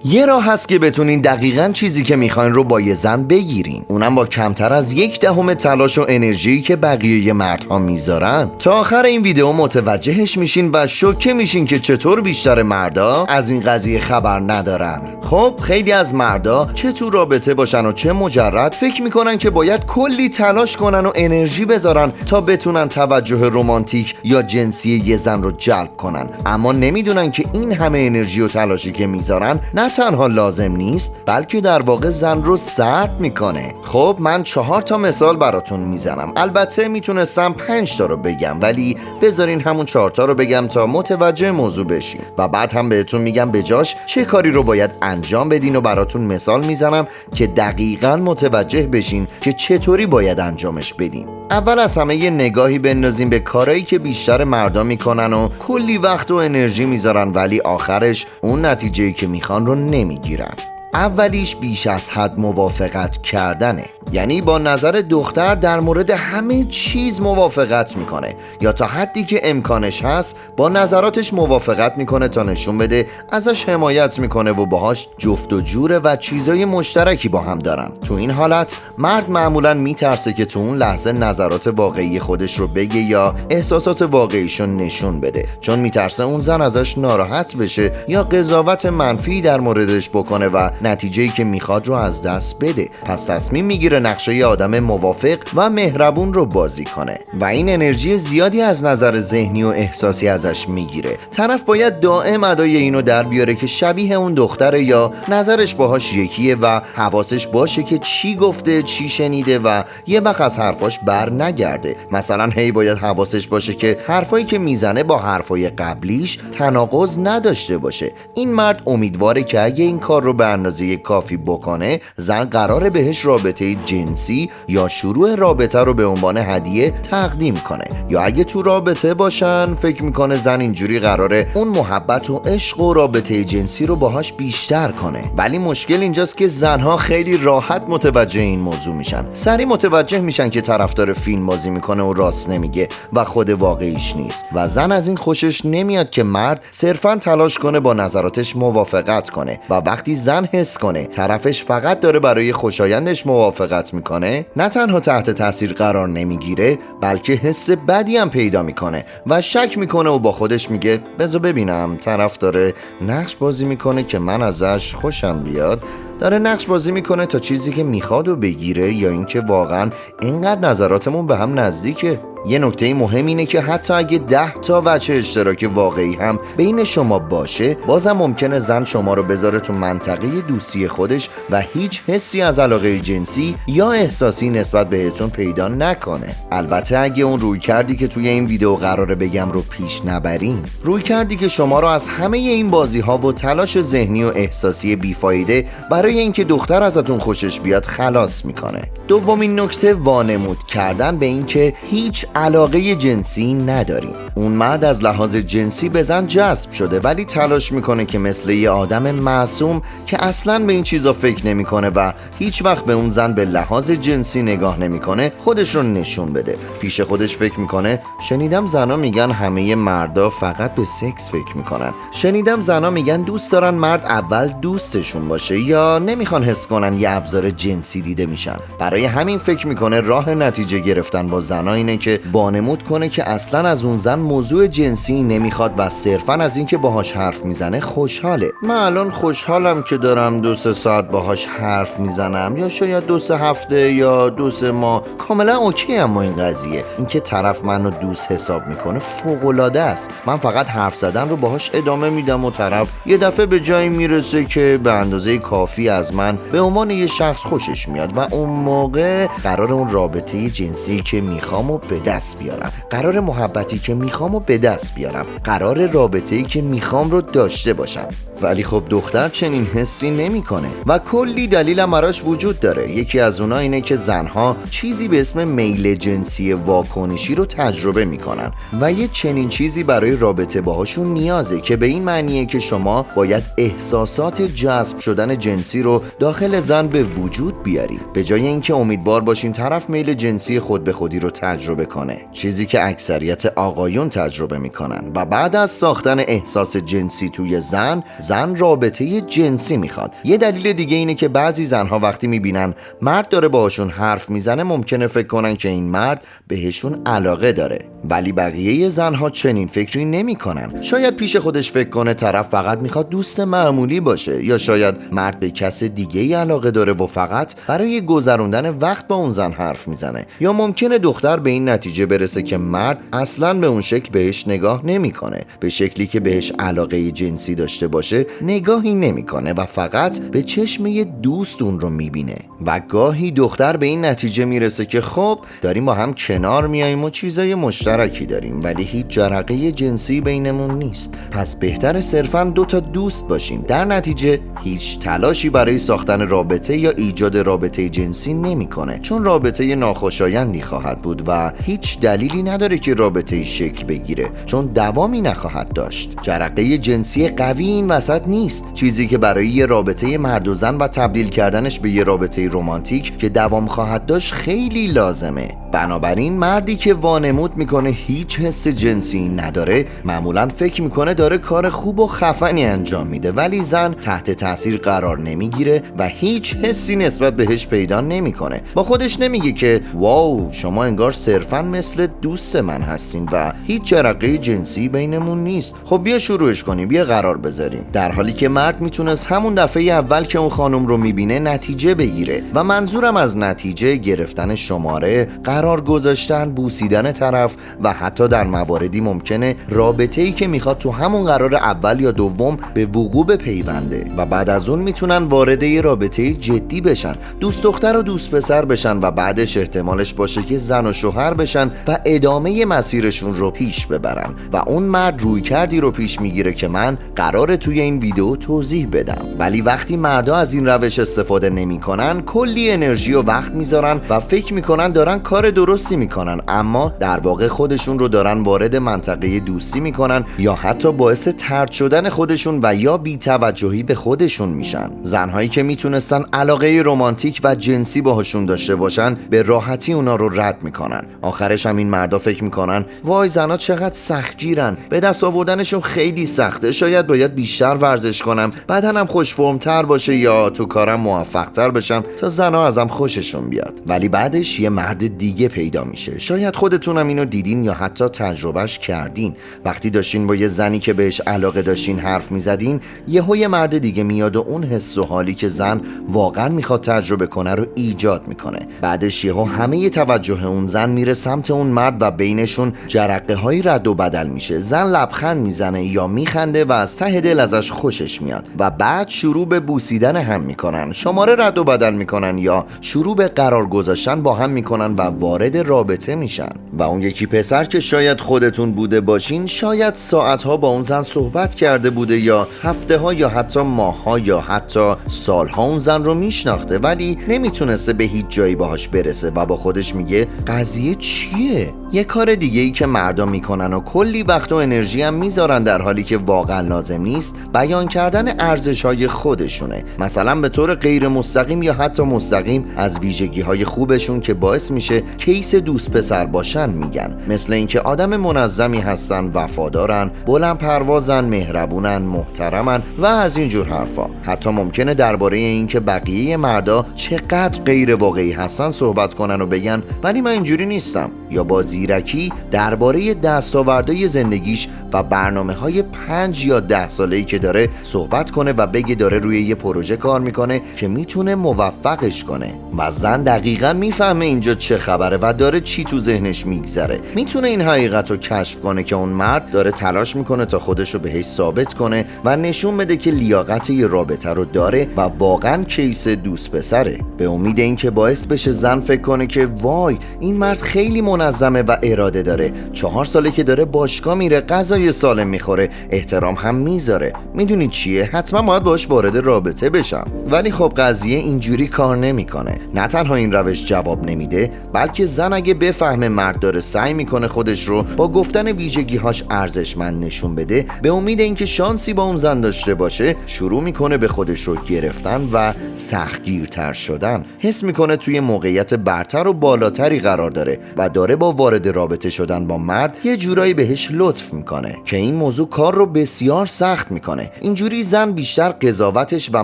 یه راه هست که بتونین دقیقاً چیزی که میخواین رو با یه زن بگیرین، اونم با کمتر از 1/10 تلاش و انرژی که بقیه مردها میذارن. تا آخر این ویدیو متوجهش میشین و شوکه میشین که چطور بیشتر مردا از این قضیه خبر ندارن. خب خیلی از مردا چه تو رابطه باشن و چه مجرد فکر میکنن که باید کلی تلاش کنن و انرژی بذارن تا بتونن توجه رمانتیک یا جنسی یه زن رو جلب کنن، اما نمیدونن که این همه انرژی و تلاشی که میذارن نه تنها لازم نیست بلکه در واقع زن رو سرد میکنه. خب من 4 تا مثال براتون میزنم، البته میتونستم 5 تا رو بگم ولی بذارین همون 4 تا رو بگم تا متوجه موضوع بشین و بعد هم بهتون میگم بجاش چه کاری رو باید انجام بدین و براتون مثال میزنم که دقیقاً متوجه بشین که چطوری باید انجامش بدین. اول از همه یه نگاهی بندازیم به کارهایی که بیشتر مردا میکنن و کلی وقت و انرژی میذارن ولی آخرش اون نتیجه‌ای که میخوان رو نمیگیرن. اولیش بیش از حد موافقت کردنه، یعنی با نظر دختر در مورد همه چیز موافقت میکنه یا تا حدی که امکانش هست با نظراتش موافقت میکنه تا نشون بده ازش حمایت میکنه و باهاش جفت و جوره و چیزای مشترکی با هم دارن. تو این حالت مرد معمولا میترسه که تو اون لحظه نظرات واقعی خودش رو بگه یا احساسات واقعیشو نشون بده، چون میترسه اون زن ازش ناراحت بشه یا قضاوت منفی در موردش بکنه و نتیجه‌ای که میخواد رو از دست بده. پس تصمیم میگیره نقشه ی آدم موافق و مهربون رو بازی کنه و این انرژی زیادی از نظر ذهنی و احساسی ازش میگیره. طرف باید دائم ادای اینو در بیاره که شبیه اون دختره یا نظرش باهاش یکیه و حواسش باشه که چی گفته، چی شنیده و یه وقت از حرفاش بر نگرده. مثلا هی باید حواسش باشه که حرفایی که میزنه با حرفای قبلیش تناقض نداشته باشه. این مرد امیدواره که اگه این کار رو به اندازه کافی بکنه زن قراره بهش رابطه جنسی یا شروع رابطه رو به عنوان هدیه تقدیم کنه، یا اگه تو رابطه باشن فکر میکنه زن اینجوری قراره اون محبت و عشق و رابطه جنسی رو باهاش بیشتر کنه. ولی مشکل اینجاست که زنها خیلی راحت متوجه این موضوع میشن، سریع متوجه میشن که طرفدار فیلم بازی میکنه و راست نمیگه و خود واقعیش نیست و زن از این خوشش نمیاد که مرد صرفا تلاش کنه با نظراتش موافقت کنه و وقتی زن حس کنه طرفش فقط داره برای خوشایندش موافقت میکنه نه تنها تحت تاثیر قرار نمیگیره بلکه حس بدی هم پیدا میکنه و شک میکنه و با خودش میگه بذار ببینم طرف داره نقش بازی میکنه که من ازش خوشم بیاد، داره نقش بازی میکنه تا چیزی که میخواد و بگیره یا اینکه واقعا اینقدر نظراتمون به هم نزدیکه. یه نکته مهم اینه که حتی اگه 10 تا وجه اشتراک واقعی هم بین شما باشه بازم ممکنه زن شما رو بذاره تو منطقه دوستی خودش و هیچ حسی از علاقه جنسی یا احساسی نسبت بهتون پیدا نکنه. البته اگه اون روی کردی که توی این ویدیو قراره بگم رو پیش نبرین، روی کردی که شما رو از همه این بازی ها و تلاش ذهنی و احساسی بیفایده برای اینکه دختر ازتون خوشش بیاد خلاص میکنه. دومین نکته وانمود کردن به اینکه هیچ علاقه جنسی نداریم. اون مرد از لحاظ جنسی به زن جذب شده ولی تلاش میکنه که مثل یه آدم معصوم که اصلاً به این چیزا فکر نمیکنه و هیچ وقت به اون زن به لحاظ جنسی نگاه نمیکنه خودش رو نشون بده. پیش خودش فکر میکنه شنیدم زنا میگن همه مردا فقط به سکس فکر میکنن، شنیدم زنا میگن دوست دارن مرد اول دوستشون باشه یا نمیخوان حس کنن یه ابزار جنسی دیده میشن. برای همین فکر میکنه راه نتیجه گرفتن با زنا اینه که وانمود کنه که اصلا از اون زن موضوع جنسی نمیخواد و صرفا از اینکه باهاش حرف میزنه خوشحاله. من الان خوشحالم که دارم 2-3 ساعت باهاش حرف میزنم یا شاید 2-3 هفته یا 2-3 ماه کاملا اوکی. اما این قضیه اینکه طرف منو دوست حساب میکنه فوق العاده است. من فقط حرف زدن رو باهاش ادامه میدم و طرف یه دفعه به جایی میرسه که به اندازه کافی از من به عنوان یه شخص خوشش میاد و اون موقع قرار اون رابطه جنسی که میخوامو به دست بیارم، قرار محبتی که میخوامو به دست بیارم، قرار رابطه‌ای که میخوام رو داشته باشم. ولی خب دختر چنین حسی نمیکنه و کلی دلیل هم براش وجود داره. یکی از اونها اینه که زنها چیزی به اسم میل جنسی واکنشی رو تجربه میکنن و یه چنین چیزی برای رابطه باهاشون نیازه که به این معنیه که شما باید احساسات جذب شدن جنسی رو داخل زن به وجود بیاری به جای اینکه امیدوار باشین طرف میل جنسی خود به خودی رو تجربه کنه، چیزی که اکثریت آقایون تجربه میکنن و بعد از ساختن احساس جنسی توی زن زن رابطه جنسی میخواد. یه دلیل دیگه اینه که بعضی زنها وقتی میبینن مرد داره باهاشون حرف میزنه ممکنه فکر کنن که این مرد بهشون علاقه داره، ولی بقیه زنها چنین فکری نمیکنن. شاید پیش خودش فکر کنه طرف فقط میخواد دوست معمولی باشه، یا شاید مرد به کس دیگه ای علاقه داره و فقط برای گذروندن وقت با اون زن حرف میزنه، یا ممکنه دختر به این نتیجه برسه که مرد اصلاً به اون شکل بهش نگاه نمیکنه، به شکلی که بهش علاقه جنسی داشته باشه نگاهی نمیکنه و فقط به چشم یه دوست اون رو میبینه. و گاهی دختر به این نتیجه میرسه که خب داریم با هم کنار میاییم و چیزای مشترکی داریم، ولی هیچ جرقه جنسی بینمون نیست، پس بهتره صرفاً 2 تا دوست باشیم. در نتیجه هیچ تلاشی برای ساختن رابطه یا ایجاد رابطه جنسی نمیکنه، چون رابطه ناخوشایندی خواهد بود و هیچ دلیلی نداره که رابطه شکل بگیره، چون دوامی نخواهد داشت. جرقه جنسی قوی این وسط نیست، چیزی که برای یه رابطه مرد و زن و تبدیل کردنش به یه رابطه رمانتیک که دوام خواهد داشت خیلی لازمه. بنابراین مردی که وانمود میکنه هیچ حس جنسی نداره معمولا فکر میکنه داره کار خوب و خفنی انجام میده، ولی زن تحت تاثیر قرار نمیگیره و هیچ حسی نسبت بهش پیدا نمیکنه. با خودش نمیگه که واو شما انگار صرفا مثل دوست من هستین و هیچ جرقه جنسی بینمون نیست، خب بیا شروعش کنیم، بیا قرار بذاریم. در حالی که مرد میتونست همون دفعه اول که اون خانم رو میبینه نتیجه بگیره، و منظورم از نتیجه گرفتن شماره، قرار گذاشتن، بوسیدن طرف و حتی در مواردی ممکنه رابطه‌ای که میخواد تو همون قرار اول یا دوم به وقوع بپیونده و بعد از اون میتونن وارد یه رابطه جدی بشن، دوست دختر و دوست پسر بشن و بعدش احتمالش باشه که زن و شوهر بشن و ادامه مسیرشون رو پیش ببرن. و اون مرد رویکردی رو پیش میگیره که من قراره توی این ویدیو توضیح بدم. ولی وقتی مردا از این روش استفاده نمیکنن کلی انرژی و وقت میذارن و فکر میکنن دارن کار درستی میکنن، اما در واقع خودشون رو دارن وارد منطقه دوستی میکنن یا حتی باعث طرد شدن خودشون و یا بی‌توجهی به خودشون میشن. زنهایی که میتونستن علاقه رمانتیک و جنسی باهاشون داشته باشن به راحتی اونا رو رد میکنن. آخرش هم این مردا فکر میکنن وای زنا چقدر سختگیرن، به دست آوردنشون خیلی سخته، شاید باید بیشتر ورزش کنم، بدنم خوش فرم‌تر باشه یا تو کارم موفق‌تر بشم تا زنا ازم خوششون بیاد. ولی بعدش یه مرد دیگه پیدا میشه. شاید خودتونم اینو دیدین یا حتی تجربهش کردین. وقتی داشتین با یه زنی که بهش علاقه داشتین حرف میزدین، یه مرد دیگه میاد و اون حس و حالی که زن واقعا میخواد تجربه کنه رو ایجاد میکنه. بعدش همه توجه اون زن میره سمت اون مرد و بینشون جرقه های رد و بدل میشه. زن لبخند میزنه یا میخنده و از ته دل ازش خوشش میاد و بعد شروع به بوسیدن هم میکنن، شماره رد و بدل میکنن یا شروع به قرار گذاشتن با هم میکنن و وارد رابطه میشن. و اون یکی پسر که شاید خودتون بوده باشین شاید ساعتها با اون زن صحبت کرده بوده یا هفته ها یا حتی ماه ها یا حتی سالها اون زن رو میشناخته، ولی نمیتونسته به هیچ جایی باهاش برسه و با خودش میگه قضیه چیه؟ یه کار دیگه ای که مردا میکنن و کلی وقت و انرژی هم میذارن در حالی که واقعا لازم نیست، بیان کردن ارزش‌های خودشونه. مثلا به طور غیر مستقیم یا حتی مستقیم از ویژگی‌های خوبشون که باعث میشه کیس دوست پسر باشن میگن، مثل اینکه آدم منظمی هستن، وفادارن، بلند پروازن، مهربونن، محترمن و از این جور حرفا. حتی ممکنه درباره اینکه بقیه مردا چقدر غیر واقعی هستن صحبت کنن و بگن ولی من اینجوری نیستم، یا با زیرکی درباره دستاوردهای زندگیش و برنامه‌های 5 یا 10 ساله‌ای که داره صحبت کنه و بگه داره روی یه پروژه کار میکنه که میتونه موفقش کنه. و زن دقیقاً میفهمه اینجا چه خبره و داره چی تو ذهنش میگذره. میتونه این حقیقت رو کشف کنه که اون مرد داره تلاش میکنه تا خودش رو بهش ثابت کنه و نشون بده که لیاقت یه رابطه رو داره و واقعاً کیس دوست پسره. به امید اینکه باعث بشه زن فکر کنه که وای این مرد خیلی منظمه و اراده داره، 4 ساله که داره باشگاه میره، غذای سالم میخوره، احترام هم میذاره. میدونید چیه؟ حتما باید باش وارد رابطه بشم. ولی خب قضیه اینجوری کار نمیکنه. نه تنها این روش جواب نمیده، بلکه زن اگه بفهمه مرد داره سعی میکنه خودش رو با گفتن ویژگی‌هاش ارزشمند نشون بده، به امید اینکه شانسی با اون زن داشته باشه، شروع میکنه به خودش رو گرفتن و سختگیرتر شدن. حس میکنه توی موقعیت برتر و بالاتری قرار داره و داره دوباره با وارد رابطه شدن با مرد یه جورایی بهش لطف میکنه که این موضوع کار رو بسیار سخت میکنه. اینجوری زن بیشتر قضاوتش و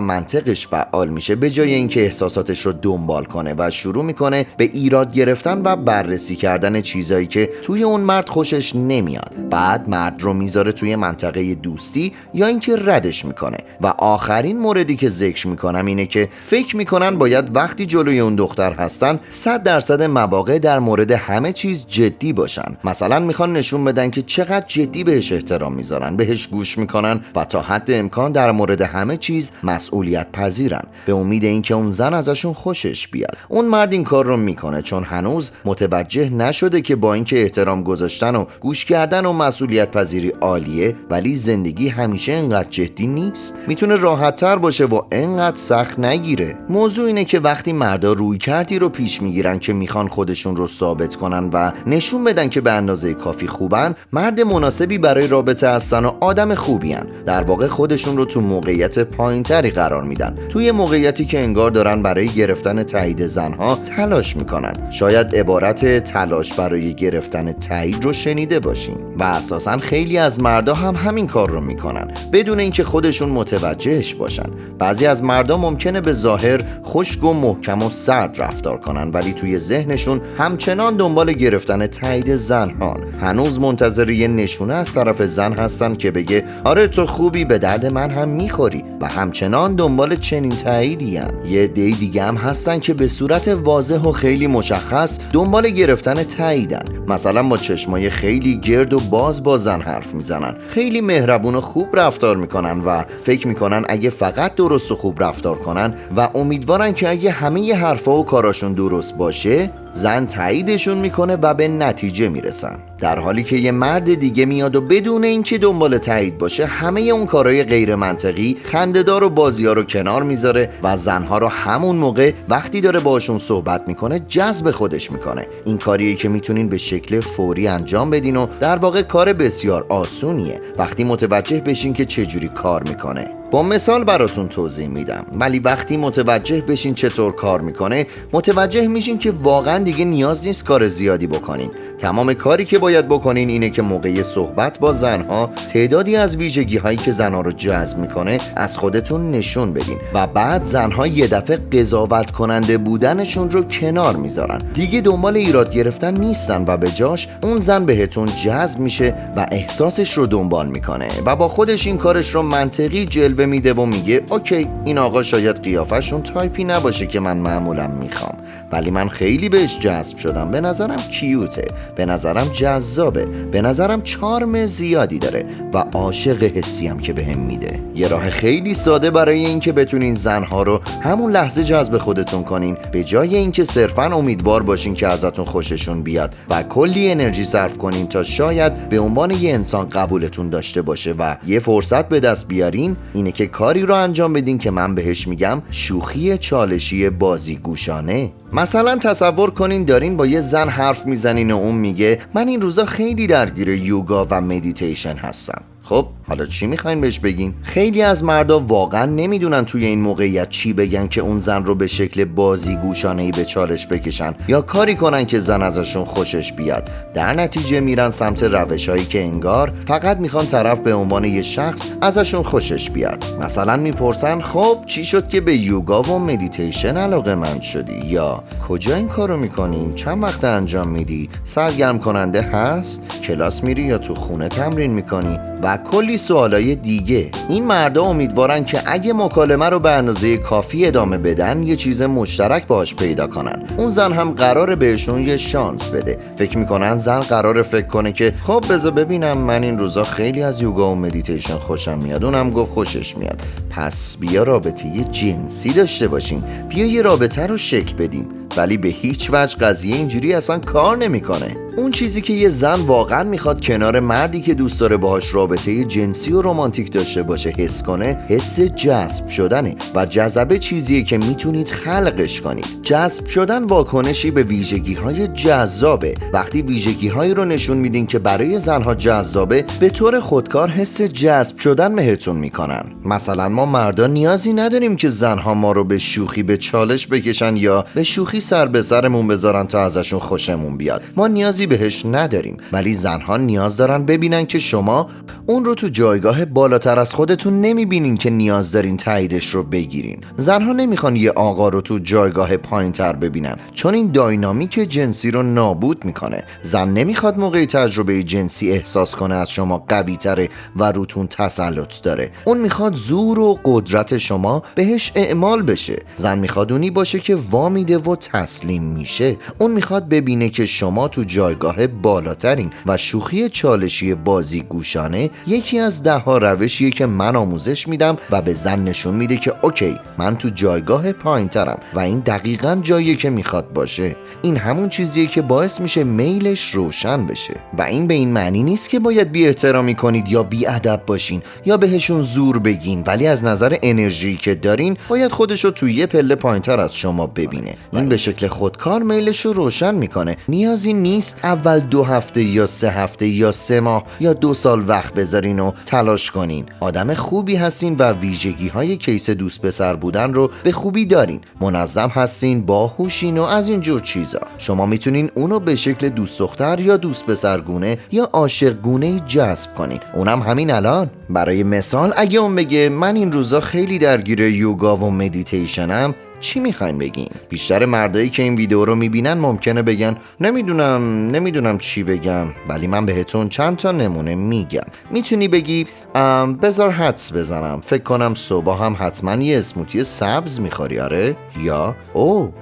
منطقش فعال میشه به جای اینکه احساساتش رو دنبال کنه و شروع میکنه به ایراد گرفتن و بررسی کردن چیزایی که توی اون مرد خوشش نمیاد. بعد مرد رو میذاره توی منطقه دوستی یا اینکه ردش میکنه. و آخرین موردی که ذکر میکنم اینه که فکر میکنن باید وقتی جلوی اون دختر هستن 100% مواقع در مورد همه چیز جدی باشن. مثلا میخوان نشون بدن که چقدر جدی بهش احترام میذارن، بهش گوش میکنن و تا حد امکان در مورد همه چیز مسئولیت پذیرن به امید اینکه اون زن ازشون خوشش بیاد. اون مرد این کار رو میکنه چون هنوز متوجه نشده که با اینکه احترام گذاشتن و گوش کردن و مسئولیت پذیری عالیه، ولی زندگی همیشه اینقدر جدی نیست. میتونه راحت تر باشه و اینقدر سخت نگیره. موضوع اینه که وقتی مردا روی کردی رو پیش میگیرن که میخوان خودشون رو ثابت کنن و نشون بدن که به اندازه کافی خوبن، مرد مناسبی برای رابطه هستن و آدم خوبیان، در واقع خودشون رو تو موقعیت پایینتری قرار میدن، توی موقعیتی که انگار دارن برای گرفتن تایید زنها تلاش میکنن. شاید عبارت تلاش برای گرفتن تایید رو شنیده باشین و اساساً خیلی از مردا هم همین کار رو میکنن بدون اینکه خودشون متوجهش باشن. بعضی از مردا ممکنه به ظاهر خشک و محکم و سرد رفتار کنن ولی توی ذهنشون همچنان دنبال گرفتن تایید زنهان. هنوز منتظر یه نشونه از طرف زن هستن که بگه آره تو خوبی، به درد من هم میخوری، و همچنان دنبال چنین تاییدی هن. یه عده دیگه هم هستن که به صورت واضح و خیلی مشخص دنبال گرفتن تاییدن. مثلا با چشمای خیلی گرد و باز با زن حرف میزنن، خیلی مهربون و خوب رفتار میکنن و فکر میکنن اگه فقط درست و خوب رفتار کنن و امیدوارن که اگه همه ی حرفا و کاراشون درست باشه زن تاییدشون میکنه و به نتیجه میرسن. در حالی که یه مرد دیگه میاد و بدون اینکه دنبال تایید باشه همه اون کارهای غیر منطقی، خنده‌دار و بازی‌ها رو کنار میذاره و زنها رو همون موقع وقتی داره باشون صحبت میکنه جذب خودش میکنه. این کاریه که میتونین به شکل فوری انجام بدین و در واقع کار بسیار آسونیه وقتی متوجه بشین که چجوری کار میکنه. با مثال براتون توضیح میدم، ولی وقتی متوجه بشین چطور کار میکنه متوجه میشین که واقعا دیگه نیاز نیست کار زیادی بکنین. تمام کاری که باید بکنین اینه که موقع صحبت با زنها تعدادی از ویژگی هایی که زنها رو جذب میکنه از خودتون نشون بدین و بعد زنها یه دفعه قضاوت کننده بودنشون رو کنار میذارن، دیگه دنبال ایراد گرفتن نیستن و به جاش اون زن بهتون جذب میشه و احساسش رو دنبال میکنه و با خودش این کارش رو منطقی جلوه میده و میگه اوکی این آقا شاید قیافشون تایپی نباشه که من معمولا میخوام، ولی من خیلی بهش جذب شدم، به نظرم کیوته، به نظرم جذابه، به نظرم چارم زیادی داره و عاشق حسیم که بهم میده. یه راه خیلی ساده برای اینکه بتونین زنها رو همون لحظه جذب خودتون کنین به جای اینکه صرفاً امیدوار باشین که ازتون خوششون بیاد و کلی انرژی صرف کنین تا شاید به عنوان یه انسان قبولتون داشته باشه و یه فرصت به دست بیارین، اینه که کاری رو انجام بدین که من بهش میگم شوخی چالشی بازیگوشانه. مثلا تصور کنین دارین با یه زن حرف میزنین و اون میگه من این روزا خیلی درگیر یوگا و مدیتیشن هستم. خب حالا چی میخواین بهش بگین؟ خیلی از مردا واقعا نمیدونن توی این موقعیت چی بگن که اون زن رو به شکل بازیگوشانه‌ای به چالش بکشن یا کاری کنن که زن ازشون خوشش بیاد. در نتیجه میرن سمت روش‌هایی که انگار فقط میخوان طرف به عنوان یه شخص ازشون خوشش بیاد. مثلا میپرسن خب چی شد که به یوگا و مدیتیشن علاقه‌مند شدی؟ یا کجا این کارو میکنی؟ چند وقت انجام میدی؟ سرگرم کننده هست؟ کلاس میری یا تو خونه تمرین میکنی؟ و کلی سوالای دیگه. این مردا امیدوارن که اگه مکالمه رو به اندازه کافی ادامه بدن یه چیز مشترک باهاش پیدا کنن. اون زن هم قراره بهشون یه شانس بده. فکر میکنن زن قراره فکر کنه که خب بذار ببینم من این روزا خیلی از یوگا و مدیتیشن خوشم میاد، اونم گفت خوشش میاد، پس بیا رابطه یه جنسی داشته باشیم، بیا یه رابطه رو شکل بدیم. ولی به هیچ وجه قضیه اینجوری اصلا کار نمیکنه. اون چیزی که یه زن واقعا میخواد کنار مردی که دوست داره باهاش رابطه جنسی و رمانتیک داشته باشه حس کنه، حس جذب شدنه و جذبه چیزیه که میتونید خلقش کنید. جذب شدن واکنشی به ویژگی‌های جذابه. وقتی ویژگی‌هایی رو نشون میدین که برای زنها جذابه، به طور خودکار حس جذب شدن بهتون میکنن. مثلا ما مردا نیازی نداریم که زنها ما رو به شوخی به چالش بکشن یا به شوخی سر به سرمون بذارن تا ازشون خوشمون بیاد. ما نیازی بهش نداریم، ولی زنها نیاز دارن ببینن که شما اون رو تو جایگاه بالاتر از خودتون نمیبینین که نیاز دارین تاییدش رو بگیرین. زنها نمیخوان یه آقا رو تو جایگاه پایینتر ببینن، چون این داینامیک جنسی رو نابود میکنه. زن نمیخواد موقع تجربه جنسی احساس کنه از شما قوی تره و روتون تسلط داره. اون میخواد زور و قدرت شما بهش اعمال بشه. زن میخواد اونی باشه که وامیده و تسلیم میشه. اون میخواد ببینه که شما تو جایگاه بالاترین و شوخی چالشی بازیگوشانه یکی از 10 روشیه که من آموزش میدم و به زن نشون میده که اوکی، من تو جایگاه پایینترم و این دقیقاً جاییه که میخواد باشه. این همون چیزیه که باعث میشه میلش روشن بشه. و این به این معنی نیست که باید بی احترامی کنید یا بی ادب باشین یا بهشون زور بگین، ولی از نظر انرژی که دارین باید خودشو تو یه پله پایینتر از شما ببینه. این به شکل خودکار میلش رو روشن میکنه. نیازی نیست اول 2 هفته یا 3 هفته یا 3 ماه یا 2 سال وقت بذارین و تلاش کنین. آدم خوبی هستین و ویژگی های کیس دوست پسر بودن رو به خوبی دارین. منظم هستین، باهوشین و از اینجور چیزا. شما میتونین اونو به شکل دوست دختر یا دوست پسرگونه یا عاشقگونه جذب کنین. اونم همین الان. برای مثال اگه اون بگه من این روزا خیلی درگیر یوگا و مدیتیشنم، چی میخواین بگین؟ بیشتر مردایی که این ویدیو رو میبینن ممکنه بگن نمیدونم چی بگم، ولی من بهتون چند تا نمونه میگم. میتونی بگی بذار حدس بزنم، فکر کنم صبح هم حتما یه اسموتی سبز میخوری، آره؟ یا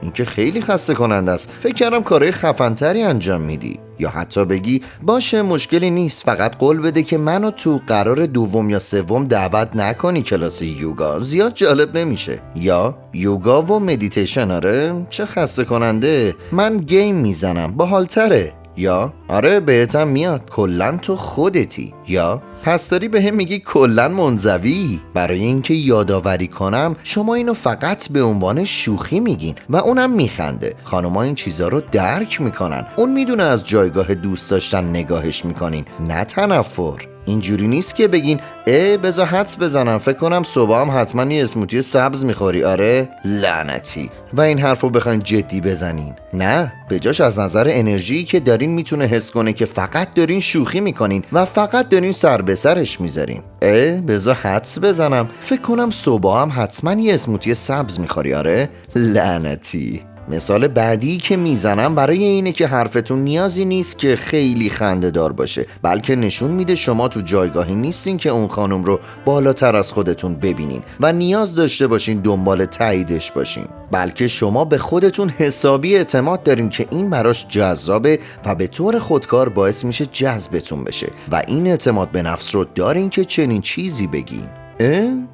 این که خیلی خسته کننده است، فکر کردم کارهای خفن‌تری انجام میدی. یا حتی بگی باشه مشکلی نیست، فقط قول بده که منو تو قرار 2 یا 3 دعوت نکنی کلاس یوگا، زیاد جالب نمیشه. یا یوگا و مدیتیشن، آره چه خسته کننده، من گیم میزنم باحال‌تره. یا آره بهتم میاد، کلن تو خودتی. یا پس داری به هم میگی کلن منزوی. برای اینکه یادآوری کنم شما اینو فقط به عنوان شوخی میگین و اونم میخنده. خانوما این چیزا رو درک میکنن. اون میدونه از جایگاه دوست داشتن نگاهش میکنین، نه تنفر. اینجوری نیست که بگین بذار حدس بزنم، فکر کنم صبح هم حتما یه اسموتی سبز میخوری، آره؟ لعنتی. و این حرف رو بخواین جدی بزنین. نه، به جاش از نظر انرژی که دارین میتونه حس کنه که فقط دارین شوخی میکنین و فقط دارین سر به سرش میذارین. بذار حدس بزنم، فکر کنم صبح هم حتما یه اسموتی سبز میخوری، آره؟ لعنتی. مثال بعدی که میزنم برای اینه که حرفتون نیازی نیست که خیلی خنده دار باشه، بلکه نشون میده شما تو جایگاهی نیستین که اون خانم رو بالاتر از خودتون ببینین و نیاز داشته باشین دنبال تاییدش باشین، بلکه شما به خودتون حسابی اعتماد دارین که این براش جذابه و به طور خودکار باعث میشه جذبتون بشه و این اعتماد به نفس رو دارین که چنین چیزی بگین.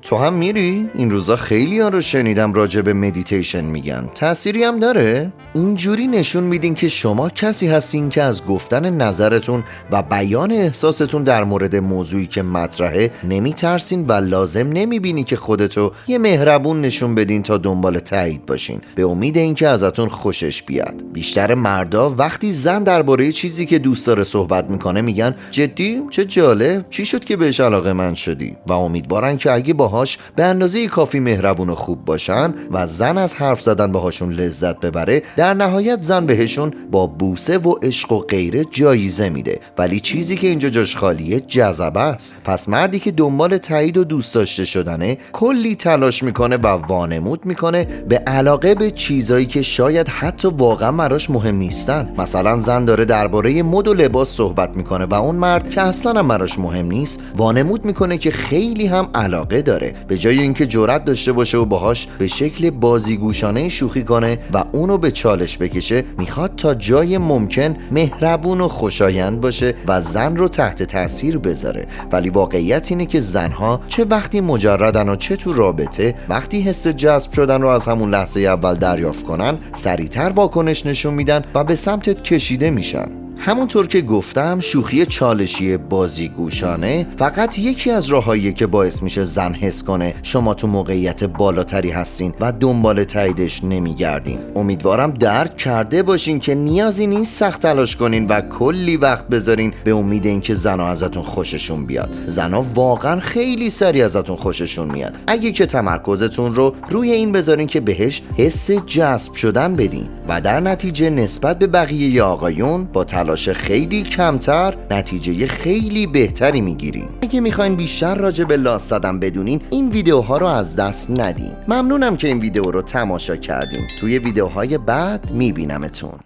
تو هم میری؟ این روزا خیلی ها رو شنیدم راجع به مدیتیشن میگن، تأثیری هم داره؟ اینجوری نشون میدین که شما کسی هستین که از گفتن نظرتون و بیان احساستون در مورد موضوعی که مطرحه نمیترسین و لازم نمیبینی که خودتو یه مهربون نشون بدین تا دنبال تایید باشین، به امید اینکه ازتون خوشش بیاد. بیشتر مردا وقتی زن درباره چیزی که دوست داره صحبت میکنه میگن جدی؟ چه جالب، چی شد که بهش علاقه‌مند شدی؟ و امیدوارن که اگه باهاش به اندازه کافی مهربون و خوب باشن و زن از حرف زدن باهاشون لذت ببره، در نهایت زن بهشون با بوسه و عشق و غیره جایزه میده. ولی چیزی که اینجا جاش خالیه جذبه است. پس مردی که دنبال تایید و دوست داشته شدنه کلی تلاش میکنه و وانمود میکنه به علاقه به چیزایی که شاید حتی واقعا براش مهم نیستن. مثلا زن داره درباره مد و لباس صحبت میکنه و اون مرد که اصلا هم براش مهم نیست وانمود میکنه که خیلی هم علاقه داره، به جای اینکه جرأت داشته باشه و باهاش به شکل بازیگوشانه شوخی کنه و اونو به چالش بکشه، میخواد تا جای ممکن مهربون و خوشایند باشه و زن رو تحت تاثیر بذاره. ولی واقعیت اینه که زنها چه وقتی مجردن و چه تو رابطه، وقتی حس جذب شدن رو از همون لحظه اول دریافت کنن، سریعتر واکنش نشون میدن و به سمتت کشیده میشن. همونطور که گفتم شوخی چالشی بازیگوشانه فقط یکی از راهاییه که باعث میشه زن حس کنه شما تو موقعیت بالاتری هستین و دنبال تاییدش نمیگردین. امیدوارم درک کرده باشین که نیازی نیست سخت تلاش کنین و کلی وقت بذارین به امید اینکه زنا ازتون خوششون بیاد. زنا واقعا خیلی سریع ازتون خوششون میاد اگه که تمرکزتون رو روی این بذارین که بهش حس جذب شدن بدین و در نتیجه نسبت به بقیه آقایون با تلاش خیلی کمتر نتیجه خیلی بهتری میگیرین. اگه میخواین بیشتر راجع به لاس زدن بدونین این ویدیوها رو از دست ندین. ممنونم که این ویدیو رو تماشا کردین. توی ویدیوهای بعد میبینمتون.